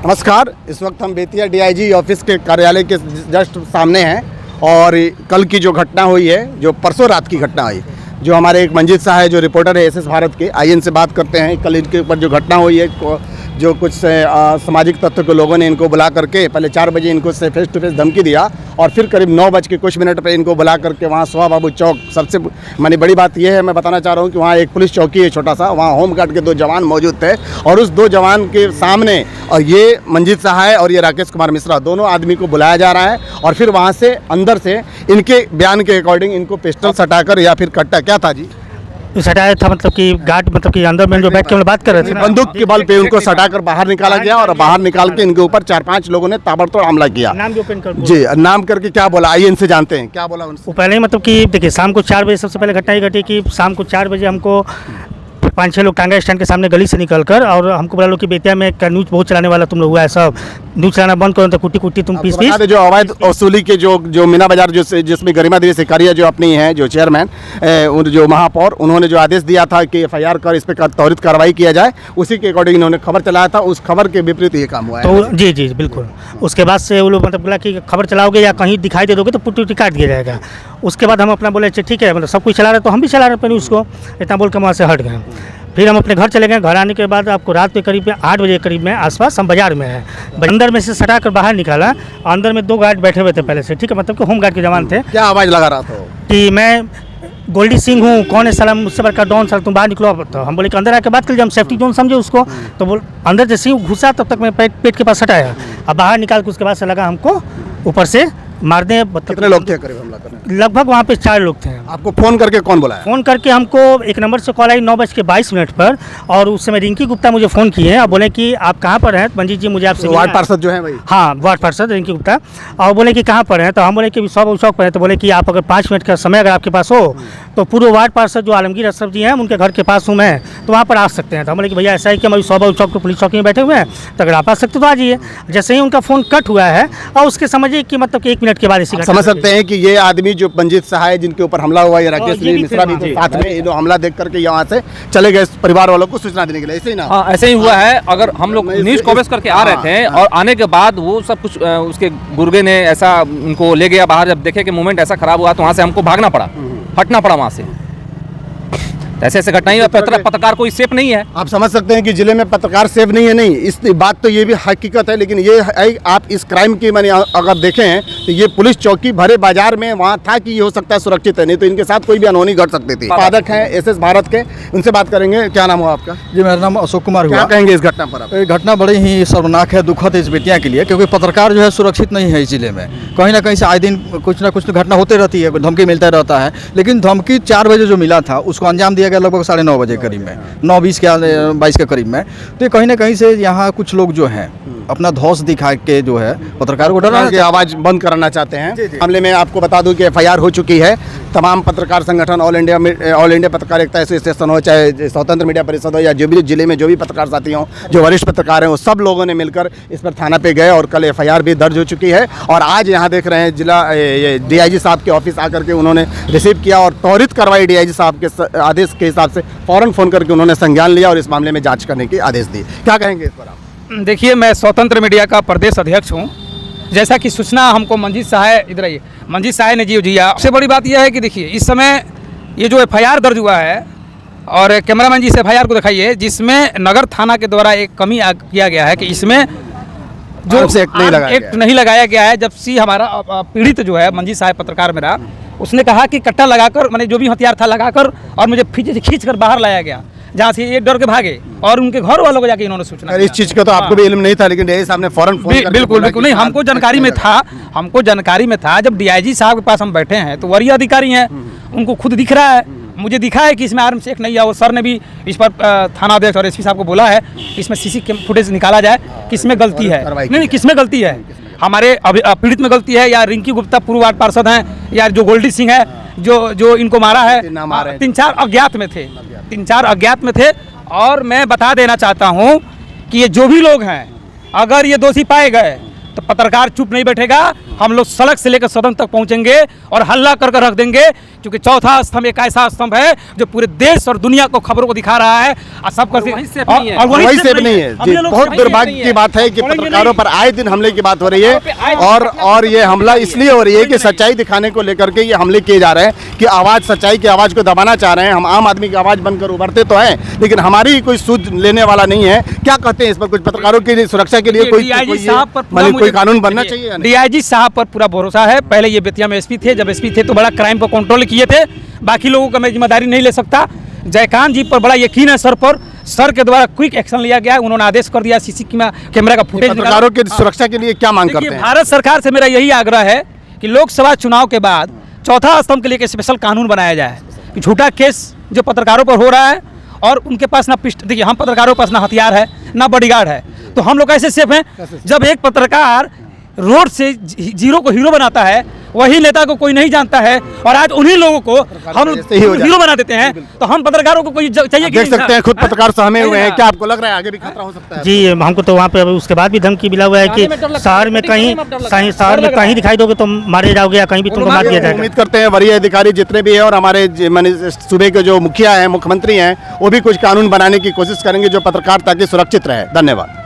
नमस्कार, इस वक्त हम बेतिया डीआईजी ऑफिस के कार्यालय के जस्ट सामने हैं और कल की जो घटना हुई है, जो परसों रात की घटना हुई, जो हमारे एक मंजीत शाह है जो रिपोर्टर है एसएस भारत के, आइए इनसे बात करते हैं। कल इनके ऊपर जो घटना हुई है, जो कुछ सामाजिक तत्व के लोगों ने इनको बुला करके पहले 4 बजे इनको से फेस टू फेस धमकी दिया और फिर करीब 9 बज के कुछ मिनट पर इनको बुला करके वहाँ सुहा बाबू चौक, सबसे मानी बड़ी बात यह है, मैं बताना चाह रहा हूँ कि वहाँ एक पुलिस चौकी है छोटा सा, वहाँ होमगार्ड के 2 जवान मौजूद थे और उस 2 जवान के सामने और ये मंजीत शाह है और ये राकेश कुमार मिश्रा, दोनों आदमी को बुलाया जा रहा है और फिर वहाँ से अंदर से इनके बयान के अकॉर्डिंग इनको पिस्टल सटाकर या फिर कट्टा क्या था जी सटाया था, मतलब कि गार्ड, मतलब कि अंदर में जो बैठ के हम लोग बात कर रहे थे, बंदूक के बल पे उनको सटाकर बाहर निकाला गया और बाहर निकाल के इनके ऊपर 4-5 लोगों ने ताबड़तोड़ हमला किया। नाम जो पेन कर जी, नाम करके क्या बोला, आइए इनसे जानते हैं क्या बोला उनसे। वो पहले ही मतलब कि देखिए शाम को 4 बजे सबसे पहले घटना ये घटी कि शाम को 4 बजे हमको 5-6 लोग टांगा स्टैंड के सामने गली से निकलकर और हमको बोला लो कि बेतिया में न्यूज़ बहुत चलाने वाला तुम लोग हुआ है, सब न्यूज़ चलाना बंद करो तो कुट्टी कुट्टी तुम पीस जो अवैध वसूली के जो मीना बाजार जिसमें गरिमा देवी सिकारिया जो अपनी है जो चेयरमैन जो महापौर, उन्होंने जो आदेश दिया था कि FIR कर इस पर त्वरित कार्रवाई किया जाए, उसी के अकॉर्डिंग इन्होंने खबर चलाया था, उस खबर के विपरीत ये काम हुआ है। तो जी जी बिल्कुल, उसके बाद से वो लोग मतलब बोला कि खबर चलाओगे या कहीं दिखाई दे दोगे तो पुट्टी काट दिया जाएगा। उसके बाद हम अपना बोले ठीक है, मतलब सब कुछ चला रहे तो हम भी चला रहे न्यूज़ को, इतना बोल कर वहाँ से हट गए। फिर हम अपने घर चले गए। घर आने के बाद आपको रात के करीब 8 बजे करीब में आसपास हम बाजार में हैं, अंदर में से सटा कर बाहर निकाला। अंदर में 2 गार्ड बैठे हुए थे पहले से, ठीक है, मतलब कि होम गार्ड के जवान थे। क्या आवाज़ लगा रहा था कि मैं गोल्डी सिंह हूँ, कौन है साला, मुझसे बड़का डॉन, साला तुम बाहर निकलो। तो हम बोले कि अंदर आके बात कर लीजिए, हम सेफ्टी जोन समझे उसको। तो बोल अंदर जैसे ही घुसा तब तक मैं पेट के पास हटाया, अब बाहर निकाल के उसके बाद से लगा हमको ऊपर से मार दें। कितने लोग थे करीब हमला करने? लगभग वहाँ पे 4 लोग थे। आपको फ़ोन करके कौन बुलाया? फ़ोन करके हमको एक नंबर से कॉल आई 9:22 पर और उस समय रिंकी गुप्ता मुझे फ़ोन किए हैं और बोले कि आप कहाँ पर हैं मंजीत जी, मुझे आपसे वार्ड पार्षद जो है भाई, हाँ वार्ड पार्षद रिंकी गुप्ता, और बोले कि कहाँ पर हैं, तो हम बोले कि सौ चौक पर है। तो बोले कि आप अगर 5 मिनट का समय अगर आपके पास हो तो पूर्व वार्ड पार्षद जो आलमगीर अशरफ जी हैं उनके घर के पास हूँ मैं, तो वहाँ पर आ सकते हैं। तो हम बोले कि भैया ऐसा है कि हमारी 100 चौक पर पुलिस चौकी में बैठे हुए हैं, तो अगर आप आ सकते तो आ जाइए। जैसे ही उनका फ़ोन कट हुआ है और उसके समझिए कि मतलब कि 1 मिनट के बाद इसी समझ सकते हैं कि ये आदमी जो मंजीत शाह है जिनके ऊपर हमला हुआ, ये राकेश मिश्रा भी थे साथ में, ये लोग हमला देख करके यहाँ से चले गए परिवार वालों को सूचना देने के लिए, ऐसे ही ना? हाँ, ऐसे ही हुआ है। अगर हम लोग न्यूज़ कवरेज करके आ रहे थे और आने के बाद वो सब कुछ उसके गुर्गे ने ऐसा उनको ले गया बाहर, जब देखे कि मूवमेंट ऐसा खराब हुआ तो वहाँ से हमको भागना पड़ा, हटना पड़ा वहाँ से। ऐसे ऐसे घटनाएं, पत्रकार कोई सेफ नहीं है। आप समझ सकते हैं कि जिले में पत्रकार सेफ नहीं है, नहीं इस बात तो ये भी हकीकत है, लेकिन ये है आप इस क्राइम की मैंने अगर देखें तो ये पुलिस चौकी भरे बाजार में वहाँ था कि ये हो सकता है सुरक्षित है, नहीं तो इनके साथ कोई भी अनहोनी घट सकती थी। पादक हैं एसएस भारत के, उनसे बात करेंगे। क्या नाम हुआ आपका? जी, मेरा नाम अशोक कुमार हुआ। क्या कहेंगे इस घटना पर आप? ये घटना बड़ी ही शर्मनाक है, दुखद है इस बेटियाँ के लिए, क्योंकि पत्रकार जो है सुरक्षित नहीं है इस जिले में। कहीं ना कहीं से आए दिन कुछ ना कुछ घटना होते रहती है, धमकी मिलता रहता है, लेकिन धमकी 4 बजे जो मिला था उसको अंजाम दिया गया लगभग 9:30 बजे करीब में, 9:20 के 22 के करीब में। तो कहीं ना कहीं से यहाँ कुछ लोग जो हैं अपना धौंस दिखा के जो है पत्रकार को डराना की आवाज़ बंद कराना चाहते हैं। मामले में आपको बता दूं कि FIR हो चुकी है। तमाम पत्रकार संगठन, ऑल इंडिया पत्रकारिता एसोसिएशन हो, चाहे स्वतंत्र मीडिया परिषद हो, या जो भी जिले में जो भी पत्रकार साथी हों, जो वरिष्ठ पत्रकार हैं, वो सब लोगों ने मिलकर इस पर थाना पे गए और कल FIR भी दर्ज हो चुकी है। और आज यहाँ देख रहे हैं जिला DIG साहब के ऑफिस आकर के उन्होंने रिसीव किया और त्वरित कार्रवाई DIG साहब के आदेश के हिसाब से फ़ौरन फ़ोन करके उन्होंने संज्ञान लिया और इस मामले में जाँच करने के आदेश दिए। क्या कहेंगे इस पर आप? देखिए, मैं स्वतंत्र मीडिया का प्रदेश अध्यक्ष हूँ। जैसा कि सूचना हमको मंजीत शाह, इधर आइए, मंजीत शाह ने जी दिया। सबसे बड़ी बात यह है कि देखिए इस समय ये जो FIR दर्ज हुआ है, और कैमरामैन जी से FIR को दिखाइए, जिसमें नगर थाना के द्वारा एक कमी किया गया है कि इसमें जो एक्ट नहीं लगाया गया है। जब से हमारा पीड़ित जो है मंजीत शाह पत्रकार मेरा, उसने कहा कि कट्टा लगाकर, मैंने जो भी हथियार था लगाकर, और मुझे खींच कर बाहर लाया गया, जहाँ से ये डर के भागे और उनके घर वालों को जाके इन्होंने सूचना। इस चीज़ का तो आपको भी इल्म नहीं था, लेकिन DIG साहब ने फौरन फोन करके बिल्कुल नहीं, हमको जानकारी में था। जब DIG साहब के पास हम बैठे हैं तो वरीय अधिकारी हैं, उनको खुद दिख रहा है, मुझे दिखा है कि इसमें आर्म्स एक्ट नहीं है, और सर ने भी इस पर थाना अध्यक्ष और SP साहब को बोला है कि इसमें CC फुटेज निकाला जाए, किसमें गलती है, नहीं किसमें गलती है, हमारे पीड़ित में गलती है या रिंकी गुप्ता पूर्व वार्ड पार्षद हैं, या जो गोल्डी सिंह है जो इनको मारा है। 3-4 अज्ञात में थे। और मैं बता देना चाहता हूं कि ये जो भी लोग हैं, अगर ये दोषी पाए गए तो पत्रकार चुप नहीं बैठेगा हम लोग सड़क से लेकर सदन तक पहुंचेंगे और हल्ला कर रख देंगे, क्योंकि चौथा स्तंभ एक ऐसा स्तंभ है जो पूरे देश और दुनिया को खबरों को दिखा रहा है और सब वही से नहीं है जी। बहुत दुर्भाग्य की बात है कि पत्रकारों पर आए दिन हमले की बात हो रही है, और ये हमला इसलिए हो रही है कि सच्चाई दिखाने को लेकर के ये हमले किए जा रहे हैं कि आवाज़, सच्चाई की आवाज़ को दबाना चाह रहे हैं। हम आम आदमी की आवाज़ बनकर उभरते तो हैं, लेकिन हमारी कोई सूझ लेने वाला नहीं है। क्या कहते हैं इस पर? कुछ पत्रकारों की सुरक्षा के लिए कोई कानून बनना चाहिए? डीआईजी साहब पर पूरा भरोसा है। पहले ये बेतिया में एसपी थे, जब एसपी थे तो बड़ा क्राइम को कंट्रोल किए थे, बाकी लोगों का मैं जिम्मेदारी नहीं ले सकता। जयकांत जी पर बड़ा यकीन है सर पर, सर के द्वारा क्विक एक्शन लिया गया, उन्होंने आदेश कर दिया सीसी कैमरा का फुटेज। पत्रकारों की सुरक्षा के लिए क्या मांग करते हैं? भारत सरकार से मेरा यही आग्रह है कि लोकसभा चुनाव के बाद चौथा स्तंभ के लिए एक स्पेशल कानून बनाया जाए कि झूठा केस जो पत्रकारों पर हो रहा है और उनके पास ना देखिए, हम पत्रकारों के पास ना हथियार है ना बॉडीगार्ड है, तो हम लोग कैसे सेफ हैं? जब एक पत्रकार रोड से जीरो को हीरो बनाता है, वही नेता को कोई नहीं जानता है, और आज उन्हीं लोगों को हम हीरो बना देते हैं, तो हम पत्रकारों को कोई चाहिए? देख सकते हैं खुद पत्रकार सहमे हुए हैं। क्या आपको लग रहा है आगे भी खतरा हो सकता है? जी, हमको तो वहाँ पे उसके बाद भी धमकी मिला हुआ है कि शहर में कहीं दिखाई दोगे तो मारे जाओगे या कहीं भी तुमको मार दिया जाएगा। उम्मीद करते हैं वरीय अधिकारी जितने भी हैं और हमारे सूबे के जो मुखिया हैं, मुख्यमंत्री हैं, वो भी कुछ कानून बनाने की कोशिश करेंगे जो पत्रकारिता की सुरक्षित रहे। धन्यवाद।